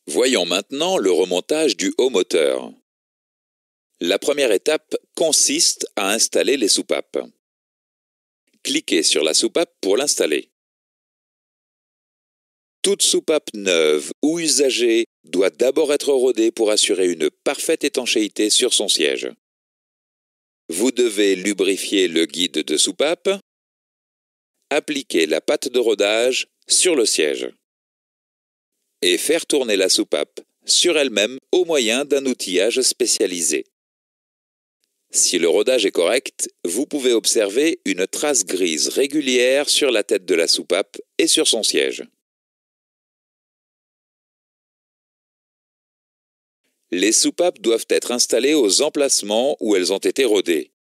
Voyons maintenant le remontage du haut moteur. La première étape consiste à installer les soupapes. Cliquez sur la soupape pour l'installer. Toute soupape neuve ou usagée doit d'abord être rodée pour assurer une parfaite étanchéité sur son siège. Vous devez lubrifier le guide de soupape. Appliquer la pâte de rodage sur le siège. Et faire tourner la soupape sur elle-même au moyen d'un outillage spécialisé. Si le rodage est correct, vous pouvez observer une trace grise régulière sur la tête de la soupape et sur son siège. Les soupapes doivent être installées aux emplacements où elles ont été rodées.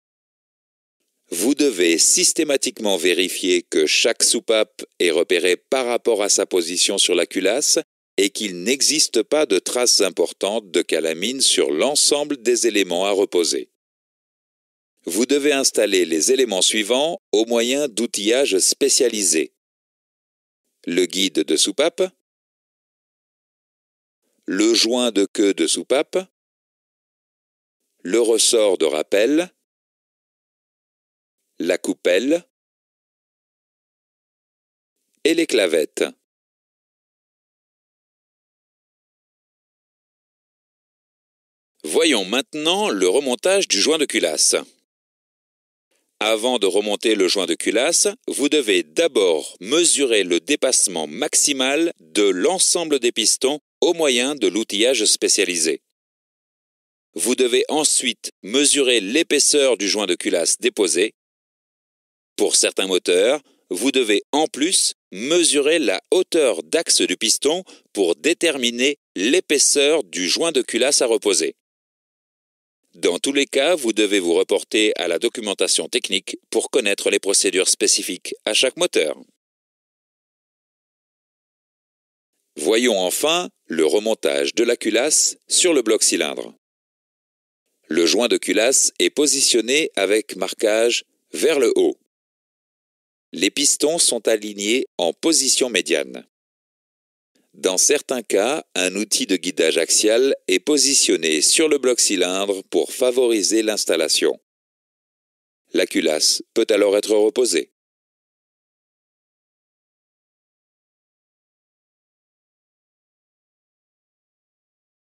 Vous devez systématiquement vérifier que chaque soupape est repérée par rapport à sa position sur la culasse et qu'il n'existe pas de traces importantes de calamine sur l'ensemble des éléments à reposer. Vous devez installer les éléments suivants au moyen d'outillages spécialisés. Le guide de soupape, le joint de queue de soupape, le ressort de rappel, la coupelle et les clavettes. Voyons maintenant le remontage du joint de culasse. Avant de remonter le joint de culasse, vous devez d'abord mesurer le dépassement maximal de l'ensemble des pistons au moyen de l'outillage spécialisé. Vous devez ensuite mesurer l'épaisseur du joint de culasse déposé. Pour certains moteurs, vous devez en plus mesurer la hauteur d'axe du piston pour déterminer l'épaisseur du joint de culasse à reposer. Dans tous les cas, vous devez vous reporter à la documentation technique pour connaître les procédures spécifiques à chaque moteur. Voyons enfin le remontage de la culasse sur le bloc cylindre. Le joint de culasse est positionné avec marquage vers le haut. Les pistons sont alignés en position médiane. Dans certains cas, un outil de guidage axial est positionné sur le bloc cylindre pour favoriser l'installation. La culasse peut alors être reposée.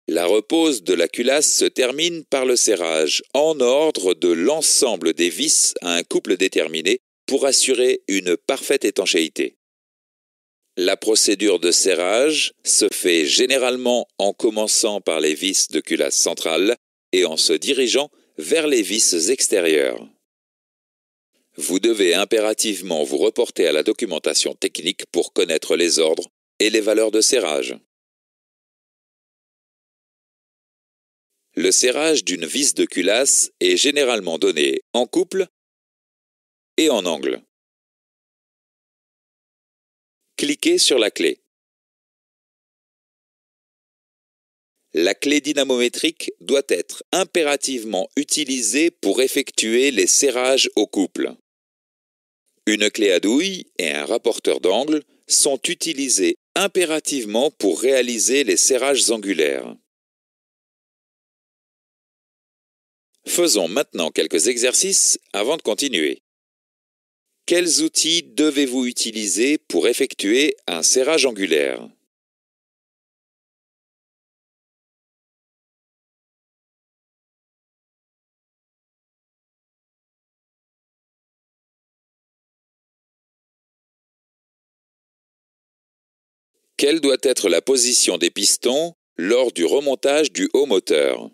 La repose de la culasse se termine par le serrage en ordre de l'ensemble des vis à un couple déterminé pour assurer une parfaite étanchéité. La procédure de serrage se fait généralement en commençant par les vis de culasse centrale et en se dirigeant vers les vis extérieures. Vous devez impérativement vous reporter à la documentation technique pour connaître les ordres et les valeurs de serrage. Le serrage d'une vis de culasse est généralement donné en couple et en angle. Cliquez sur la clé. La clé dynamométrique doit être impérativement utilisée pour effectuer les serrages au couple. Une clé à douille et un rapporteur d'angle sont utilisés impérativement pour réaliser les serrages angulaires. Faisons maintenant quelques exercices avant de continuer. Quels outils devez-vous utiliser pour effectuer un serrage angulaire? Quelle doit être la position des pistons lors du remontage du haut moteur?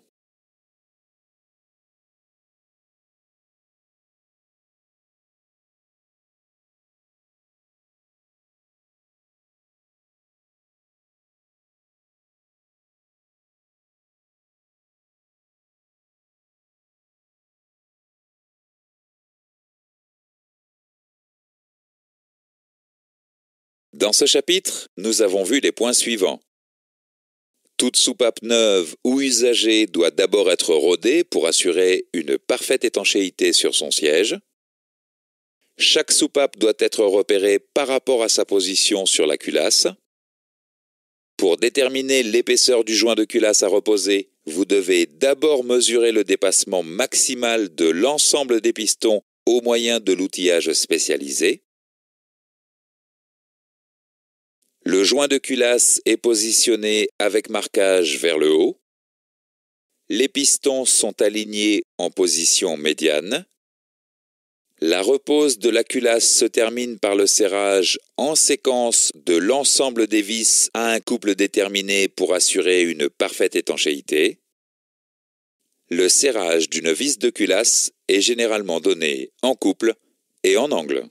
Dans ce chapitre, nous avons vu les points suivants. Toute soupape neuve ou usagée doit d'abord être rodée pour assurer une parfaite étanchéité sur son siège. Chaque soupape doit être repérée par rapport à sa position sur la culasse. Pour déterminer l'épaisseur du joint de culasse à reposer, vous devez d'abord mesurer le dépassement maximal de l'ensemble des pistons au moyen de l'outillage spécialisé. Le joint de culasse est positionné avec marquage vers le haut. Les pistons sont alignés en position médiane. La repose de la culasse se termine par le serrage en séquence de l'ensemble des vis à un couple déterminé pour assurer une parfaite étanchéité. Le serrage d'une vis de culasse est généralement donné en couple et en angle.